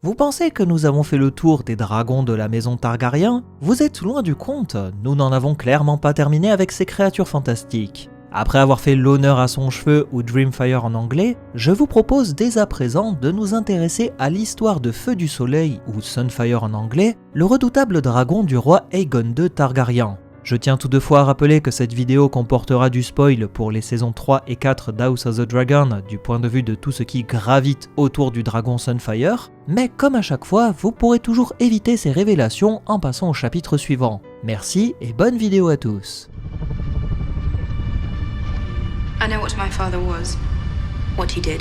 Vous pensez que nous avons fait le tour des dragons de la maison Targaryen? Vous êtes loin du compte, nous n'en avons clairement pas terminé avec ces créatures fantastiques. Après avoir fait l'honneur à son cheveu ou Dreamfire en anglais, je vous propose dès à présent de nous intéresser à l'histoire de Feu du Soleil ou Sunfire en anglais, le redoutable dragon du roi Aegon II Targaryen. Je tiens toutefois à rappeler que cette vidéo comportera du spoil pour les saisons 3 et 4 d'House of the Dragon du point de vue de tout ce qui gravite autour du dragon Sunfire, mais comme à chaque fois, vous pourrez toujours éviter ces révélations en passant au chapitre suivant. Merci et bonne vidéo à tous. I know what my father was, what he did.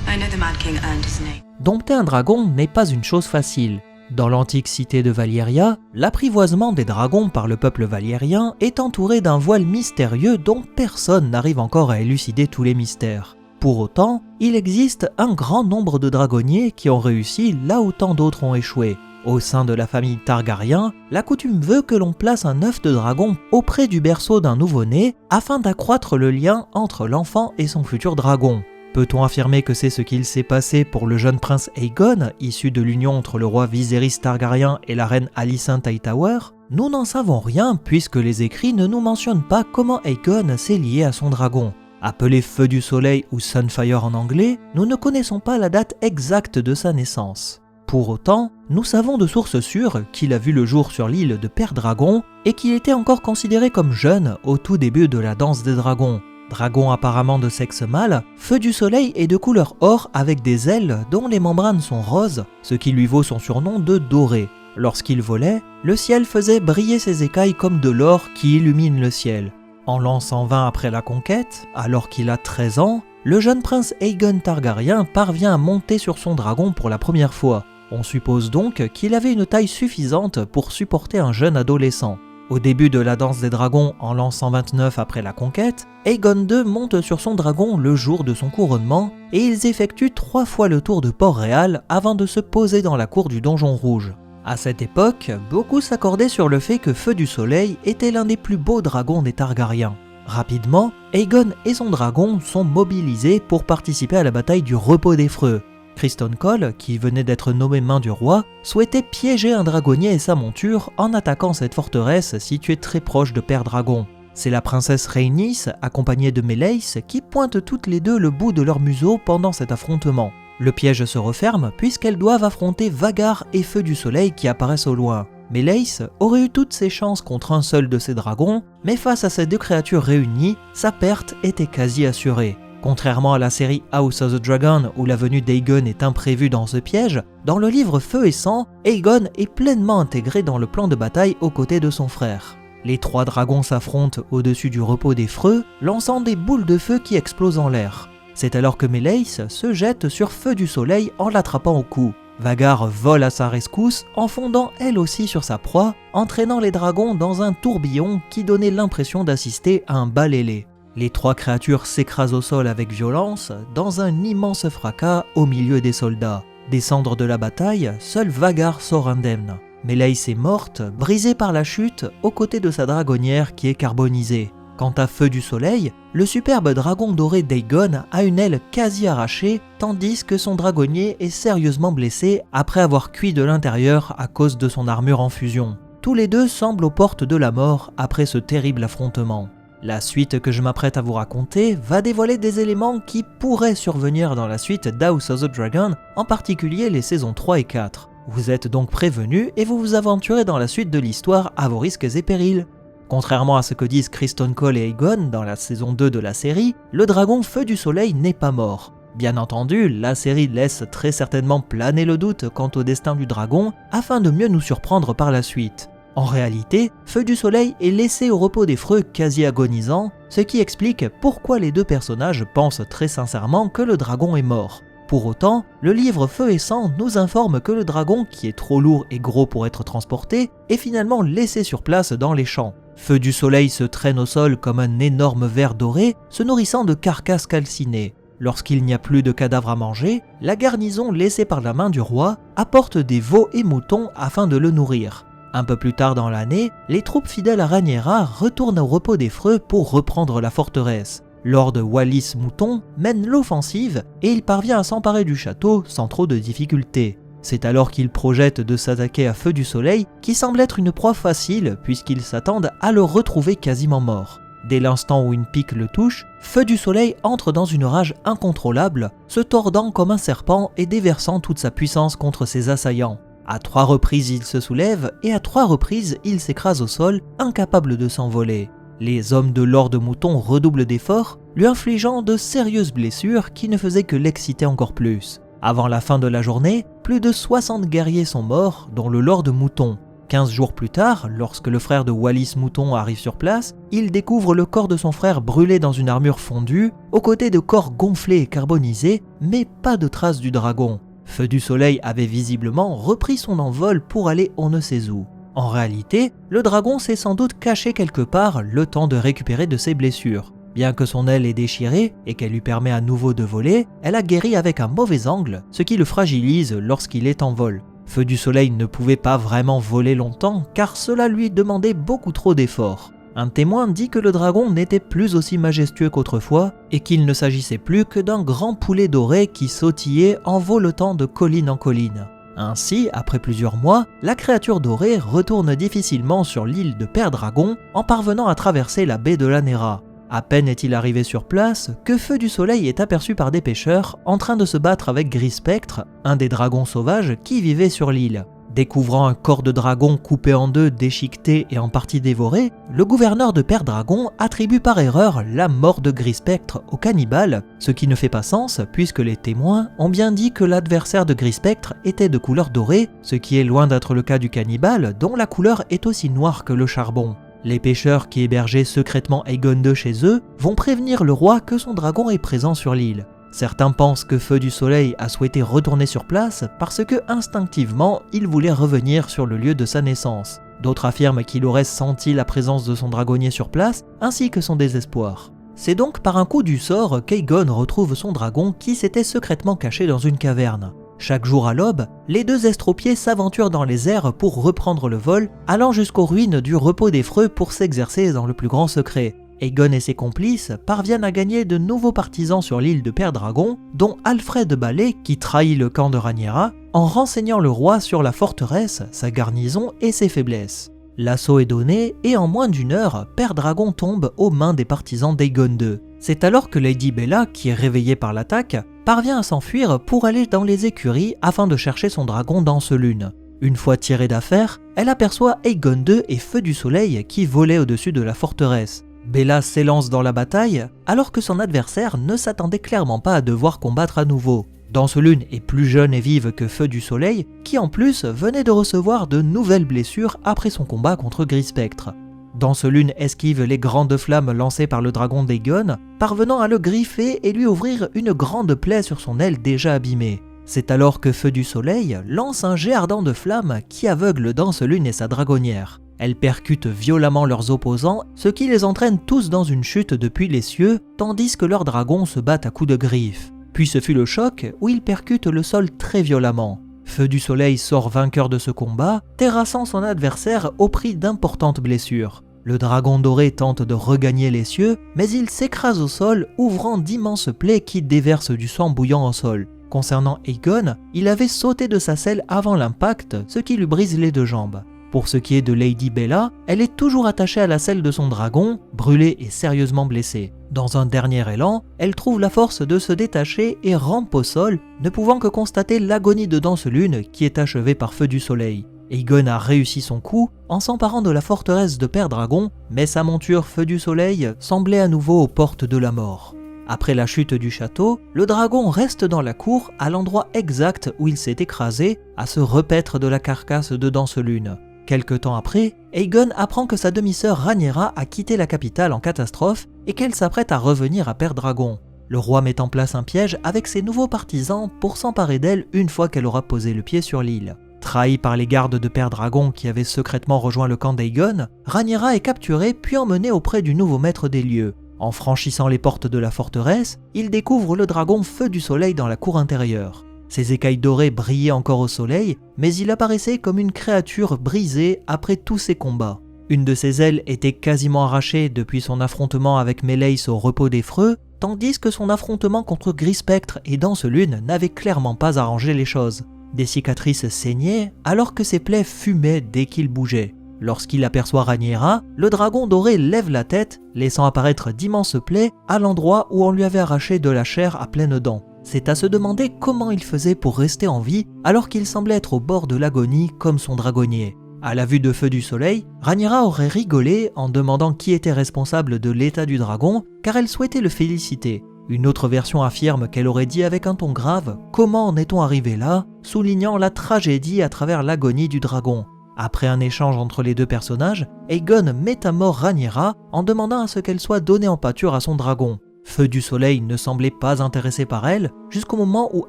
I know the Mad King earned his name. Dompter un dragon n'est pas une chose facile. Dans l'antique cité de Valyria, l'apprivoisement des dragons par le peuple valyrien est entouré d'un voile mystérieux dont personne n'arrive encore à élucider tous les mystères. Pour autant, il existe un grand nombre de dragonniers qui ont réussi là où tant d'autres ont échoué. Au sein de la famille Targaryen, la coutume veut que l'on place un œuf de dragon auprès du berceau d'un nouveau-né afin d'accroître le lien entre l'enfant et son futur dragon. Peut-on affirmer que c'est ce qu'il s'est passé pour le jeune prince Aegon, issu de l'union entre le roi Viserys Targaryen et la reine Alicent Hightower? Nous n'en savons rien puisque les écrits ne nous mentionnent pas comment Aegon s'est lié à son dragon. Appelé Feu du Soleil ou Sunfire en anglais, nous ne connaissons pas la date exacte de sa naissance. Pour autant, nous savons de sources sûres qu'il a vu le jour sur l'île de Père Dragon et qu'il était encore considéré comme jeune au tout début de la danse des dragons. Dragon apparemment de sexe mâle, Feu du Soleil est de couleur or avec des ailes dont les membranes sont roses, ce qui lui vaut son surnom de Doré. Lorsqu'il volait, le ciel faisait briller ses écailles comme de l'or qui illumine le ciel. En l'an 120 après la conquête, alors qu'il a 13 ans, le jeune prince Aegon Targaryen parvient à monter sur son dragon pour la première fois. On suppose donc qu'il avait une taille suffisante pour supporter un jeune adolescent. Au début de la danse des dragons en l'an 129 après la conquête, Aegon II monte sur son dragon le jour de son couronnement et ils effectuent 3 fois le tour de Port-Réal avant de se poser dans la cour du Donjon Rouge. À cette époque, beaucoup s'accordaient sur le fait que Feu du Soleil était l'un des plus beaux dragons des Targaryens. Rapidement, Aegon et son dragon sont mobilisés pour participer à la bataille du Repos des Freux. Criston Cole, qui venait d'être nommé main du roi, souhaitait piéger un dragonnier et sa monture en attaquant cette forteresse située très proche de Père Dragon. C'est la princesse Rhaenys, accompagnée de Meleys, qui pointent toutes les deux le bout de leur museau pendant cet affrontement. Le piège se referme puisqu'elles doivent affronter Vhagar et Feu du Soleil qui apparaissent au loin. Meleys aurait eu toutes ses chances contre un seul de ces dragons, mais face à ces deux créatures réunies, sa perte était quasi assurée. Contrairement à la série House of the Dragon où la venue d'Aegon est imprévue dans ce piège, dans le livre Feu et Sang, Aegon est pleinement intégré dans le plan de bataille aux côtés de son frère. Les 3 dragons s'affrontent au-dessus du Repos des Freux, lançant des boules de feu qui explosent en l'air. C'est alors que Meleys se jette sur Feu du Soleil en l'attrapant au cou. Vhagar vole à sa rescousse en fondant elle aussi sur sa proie, entraînant les dragons dans un tourbillon qui donnait l'impression d'assister à un bal ailé. Les 3 créatures s'écrasent au sol avec violence, dans un immense fracas au milieu des soldats. Des cendres de la bataille, seul Vhagar sort indemne. Meleys est morte, brisée par la chute, aux côtés de sa dragonnière qui est carbonisée. Quant à Feu du Soleil, le superbe dragon doré d'Aegon a une aile quasi arrachée, tandis que son dragonnier est sérieusement blessé après avoir cuit de l'intérieur à cause de son armure en fusion. Tous les deux semblent aux portes de la mort après ce terrible affrontement. La suite que je m'apprête à vous raconter va dévoiler des éléments qui pourraient survenir dans la suite d'House of the Dragon, en particulier les saisons 3 et 4. Vous êtes donc prévenus et vous vous aventurez dans la suite de l'histoire à vos risques et périls. Contrairement à ce que disent Criston Cole et Aegon dans la saison 2 de la série, le dragon Feu du Soleil n'est pas mort. Bien entendu, la série laisse très certainement planer le doute quant au destin du dragon afin de mieux nous surprendre par la suite. En réalité, Feu du Soleil est laissé au Repos des Freux quasi agonisant, ce qui explique pourquoi les deux personnages pensent très sincèrement que le dragon est mort. Pour autant, le livre Feu et Sang nous informe que le dragon, qui est trop lourd et gros pour être transporté, est finalement laissé sur place dans les champs. Feu du Soleil se traîne au sol comme un énorme ver doré, se nourrissant de carcasses calcinées. Lorsqu'il n'y a plus de cadavres à manger, la garnison laissée par la main du roi apporte des veaux et moutons afin de le nourrir. Un peu plus tard dans l'année, les troupes fidèles à Rhaenyra retournent au Repos des Freux pour reprendre la forteresse. Lord Wallis Mouton mène l'offensive et il parvient à s'emparer du château sans trop de difficultés. C'est alors qu'il projette de s'attaquer à Feu du Soleil, qui semble être une proie facile puisqu'ils s'attendent à le retrouver quasiment mort. Dès l'instant où une pique le touche, Feu du Soleil entre dans une rage incontrôlable, se tordant comme un serpent et déversant toute sa puissance contre ses assaillants. À 3 reprises il se soulève et à 3 reprises il s'écrase au sol, incapable de s'envoler. Les hommes de Lord Mouton redoublent d'efforts, lui infligeant de sérieuses blessures qui ne faisaient que l'exciter encore plus. Avant la fin de la journée, plus de 60 guerriers sont morts, dont le Lord Mouton. 15 jours plus tard, lorsque le frère de Wallis Mouton arrive sur place, il découvre le corps de son frère brûlé dans une armure fondue, aux côtés de corps gonflés et carbonisés, mais pas de traces du dragon. Feu du Soleil avait visiblement repris son envol pour aller on ne sait où. En réalité, le dragon s'est sans doute caché quelque part le temps de récupérer de ses blessures. Bien que son aile est déchirée et qu'elle lui permet à nouveau de voler, elle a guéri avec un mauvais angle, ce qui le fragilise lorsqu'il est en vol. Feu du Soleil ne pouvait pas vraiment voler longtemps car cela lui demandait beaucoup trop d'efforts. Un témoin dit que le dragon n'était plus aussi majestueux qu'autrefois et qu'il ne s'agissait plus que d'un grand poulet doré qui sautillait en voletant de colline en colline. Ainsi, après plusieurs mois, la créature dorée retourne difficilement sur l'île de Père Dragon en parvenant à traverser la baie de la Nera. À peine est-il arrivé sur place que Feu du Soleil est aperçu par des pêcheurs en train de se battre avec Gris Spectre, un des dragons sauvages qui vivait sur l'île. Découvrant un corps de dragon coupé en deux, déchiqueté et en partie dévoré, le gouverneur de Père Dragon attribue par erreur la mort de Gris Spectre au cannibale, ce qui ne fait pas sens puisque les témoins ont bien dit que l'adversaire de Gris Spectre était de couleur dorée, ce qui est loin d'être le cas du cannibale dont la couleur est aussi noire que le charbon. Les pêcheurs qui hébergeaient secrètement Aegon II chez eux vont prévenir le roi que son dragon est présent sur l'île. Certains pensent que Feu du Soleil a souhaité retourner sur place parce que instinctivement il voulait revenir sur le lieu de sa naissance. D'autres affirment qu'il aurait senti la présence de son dragonnier sur place ainsi que son désespoir. C'est donc par un coup du sort qu'Aegon retrouve son dragon qui s'était secrètement caché dans une caverne. Chaque jour à l'aube, les deux estropiés s'aventurent dans les airs pour reprendre le vol, allant jusqu'aux ruines du repos des Freux pour s'exercer dans le plus grand secret. Aegon et ses complices parviennent à gagner de nouveaux partisans sur l'île de Père Dragon, dont Alfred Ballet qui trahit le camp de Rhaenyra en renseignant le roi sur la forteresse, sa garnison et ses faiblesses. L'assaut est donné et en moins d'une heure, Père Dragon tombe aux mains des partisans d'Aegon II. C'est alors que Lady Bella, qui est réveillée par l'attaque, parvient à s'enfuir pour aller dans les écuries afin de chercher son dragon Danselune. Une fois tirée d'affaire, elle aperçoit Aegon II et Feu du Soleil qui volaient au-dessus de la forteresse. Bella s'élance dans la bataille alors que son adversaire ne s'attendait clairement pas à devoir combattre à nouveau. Danselune est plus jeune et vive que Feu du Soleil qui en plus venait de recevoir de nouvelles blessures après son combat contre Gris Spectre. Danselune esquive les grandes flammes lancées par le dragon d'Aegon, parvenant à le griffer et lui ouvrir une grande plaie sur son aile déjà abîmée. C'est alors que Feu du Soleil lance un jet ardent de flammes qui aveugle Danselune et sa dragonnière. Elle percute violemment leurs opposants, ce qui les entraîne tous dans une chute depuis les cieux, tandis que leurs dragons se battent à coups de griffes. Puis ce fut le choc où ils percutent le sol très violemment. Feu du Soleil sort vainqueur de ce combat, terrassant son adversaire au prix d'importantes blessures. Le dragon doré tente de regagner les cieux, mais il s'écrase au sol, ouvrant d'immenses plaies qui déversent du sang bouillant au sol. Concernant Aegon, il avait sauté de sa selle avant l'impact, ce qui lui brise les deux jambes. Pour ce qui est de Lady Bella, elle est toujours attachée à la selle de son dragon, brûlée et sérieusement blessée. Dans un dernier élan, elle trouve la force de se détacher et rampe au sol, ne pouvant que constater l'agonie de Danselune qui est achevée par Feu du Soleil. Aegon a réussi son coup en s'emparant de la forteresse de Père Dragon, mais sa monture Feu du Soleil semblait à nouveau aux portes de la mort. Après la chute du château, le dragon reste dans la cour à l'endroit exact où il s'est écrasé, à se repaître de la carcasse de Danselune. Quelque temps après, Aegon apprend que sa demi-sœur Rhaenyra a quitté la capitale en catastrophe et qu'elle s'apprête à revenir à Père Dragon. Le roi met en place un piège avec ses nouveaux partisans pour s'emparer d'elle une fois qu'elle aura posé le pied sur l'île. Trahi par les gardes de Père Dragon qui avaient secrètement rejoint le camp d'Aegon, Rhaenyra est capturée puis emmenée auprès du nouveau maître des lieux. En franchissant les portes de la forteresse, il découvre le dragon Feu du Soleil dans la cour intérieure. Ses écailles dorées brillaient encore au soleil, mais il apparaissait comme une créature brisée après tous ses combats. Une de ses ailes était quasiment arrachée depuis son affrontement avec Meleys au repos des Freux, tandis que son affrontement contre Gris-Spectre et Danselune n'avait clairement pas arrangé les choses. Des cicatrices saignaient alors que ses plaies fumaient dès qu'il bougeait. Lorsqu'il aperçoit Rhaenyra, le dragon doré lève la tête, laissant apparaître d'immenses plaies à l'endroit où on lui avait arraché de la chair à pleines dents. C'est à se demander comment il faisait pour rester en vie alors qu'il semblait être au bord de l'agonie comme son dragonnier. À la vue de Feu du Soleil, Rhaenyra aurait rigolé en demandant qui était responsable de l'état du dragon car elle souhaitait le féliciter. Une autre version affirme qu'elle aurait dit avec un ton grave « Comment en est-on arrivé là ?», soulignant la tragédie à travers l'agonie du dragon. Après un échange entre les deux personnages, Aegon met à mort Rhaenyra en demandant à ce qu'elle soit donnée en pâture à son dragon. Feu du Soleil ne semblait pas intéressé par elle jusqu'au moment où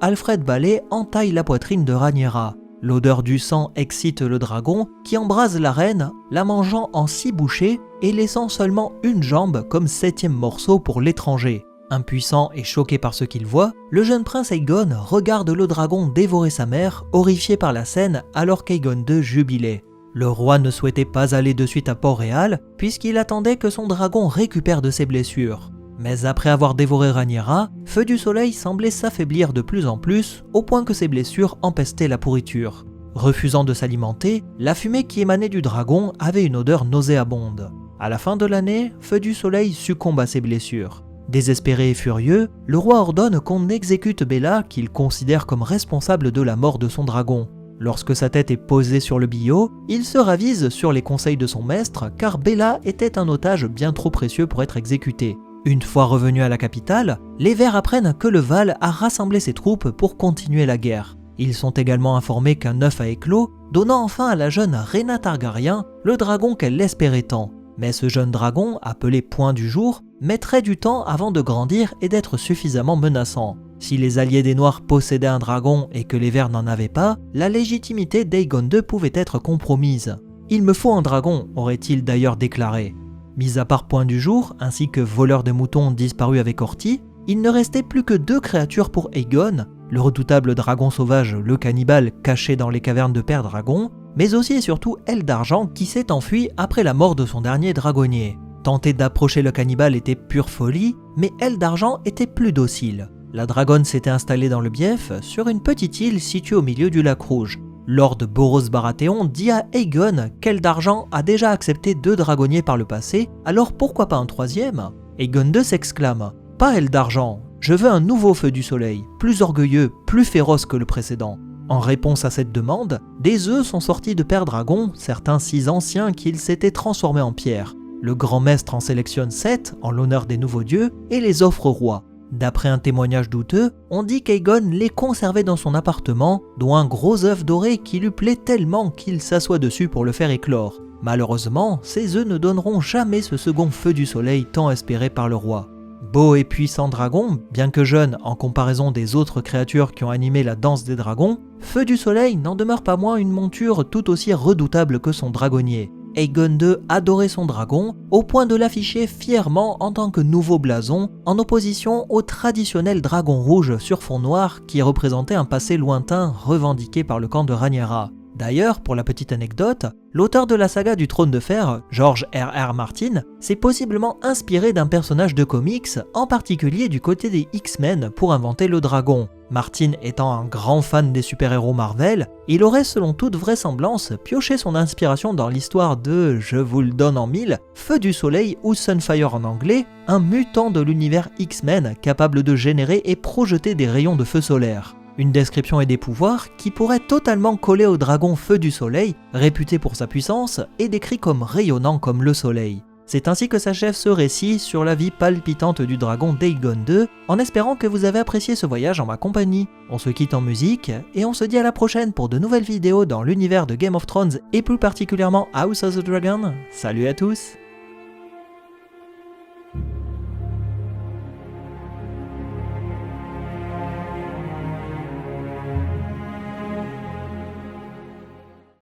Alfred Ballet entaille la poitrine de Rhaenyra. L'odeur du sang excite le dragon qui embrase la reine, la mangeant en 6 bouchées et laissant seulement une jambe comme 7e morceau pour l'étranger. Impuissant et choqué par ce qu'il voit, le jeune prince Aegon regarde le dragon dévorer sa mère, horrifié par la scène alors qu'Aegon II jubilait. Le roi ne souhaitait pas aller de suite à Port-Réal puisqu'il attendait que son dragon récupère de ses blessures. Mais après avoir dévoré Rhaenyra, Feu du Soleil semblait s'affaiblir de plus en plus, au point que ses blessures empestaient la pourriture. Refusant de s'alimenter, la fumée qui émanait du dragon avait une odeur nauséabonde. À la fin de l'année, Feu du Soleil succombe à ses blessures. Désespéré et furieux, le roi ordonne qu'on exécute Bella, qu'il considère comme responsable de la mort de son dragon. Lorsque sa tête est posée sur le billot, il se ravise sur les conseils de son maître, car Bella était un otage bien trop précieux pour être exécuté. Une fois revenu à la capitale, les Verts apprennent que le Val a rassemblé ses troupes pour continuer la guerre. Ils sont également informés qu'un œuf a éclos, donnant enfin à la jeune Rhaena Targaryen le dragon qu'elle espérait tant. Mais ce jeune dragon, appelé Point du Jour, mettrait du temps avant de grandir et d'être suffisamment menaçant. Si les alliés des Noirs possédaient un dragon et que les Verts n'en avaient pas, la légitimité d'Aegon II pouvait être compromise. « Il me faut un dragon », aurait-il d'ailleurs déclaré. Mis à part Point du Jour, ainsi que Voleur de moutons disparu avec Orty, il ne restait plus que 2 créatures pour Aegon, le redoutable dragon sauvage le cannibale caché dans les cavernes de Père Dragon, mais aussi et surtout Aile d'Argent qui s'est enfui après la mort de son dernier dragonnier. Tenter d'approcher le cannibale était pure folie, mais Aile d'Argent était plus docile. La dragonne s'était installée dans le Bief, sur une petite île située au milieu du lac Rouge. Lord Boros Baratheon dit à Aegon qu'Aile d'Argent a déjà accepté 2 dragonniers par le passé, alors pourquoi pas un 3e ? Aegon II s'exclame « Pas Aile d'Argent, je veux un nouveau Feu du Soleil, plus orgueilleux, plus féroce que le précédent. » En réponse à cette demande, des œufs sont sortis de Père Dragon, certains si anciens qu'ils s'étaient transformés en pierre. Le grand maître en sélectionne 7 en l'honneur des nouveaux dieux et les offre au roi. D'après un témoignage douteux, on dit qu'Aegon les conservait dans son appartement, dont un gros œuf doré qui lui plaît tellement qu'il s'assoit dessus pour le faire éclore. Malheureusement, ces œufs ne donneront jamais ce second Feu du Soleil tant espéré par le roi. Beau et puissant dragon, bien que jeune en comparaison des autres créatures qui ont animé la danse des dragons, Feu du Soleil n'en demeure pas moins une monture tout aussi redoutable que son dragonnier. Aegon II adorait son dragon, au point de l'afficher fièrement en tant que nouveau blason, en opposition au traditionnel dragon rouge sur fond noir qui représentait un passé lointain revendiqué par le camp de Rhaenyra. D'ailleurs, pour la petite anecdote, l'auteur de la saga du Trône de Fer, George R.R. Martin, s'est possiblement inspiré d'un personnage de comics, en particulier du côté des X-Men, pour inventer le dragon. Martin étant un grand fan des super-héros Marvel, il aurait selon toute vraisemblance pioché son inspiration dans l'histoire de, je vous le donne en mille, Feu du Soleil ou Sunfire en anglais, un mutant de l'univers X-Men capable de générer et projeter des rayons de feu solaire. Une description et des pouvoirs qui pourraient totalement coller au dragon Feu du Soleil, réputé pour sa puissance et décrit comme rayonnant comme le soleil. C'est ainsi que s'achève ce récit sur la vie palpitante du dragon d'Aegon II, en espérant que vous avez apprécié ce voyage en ma compagnie. On se quitte en musique, et on se dit à la prochaine pour de nouvelles vidéos dans l'univers de Game of Thrones et plus particulièrement House of the Dragon. Salut à tous!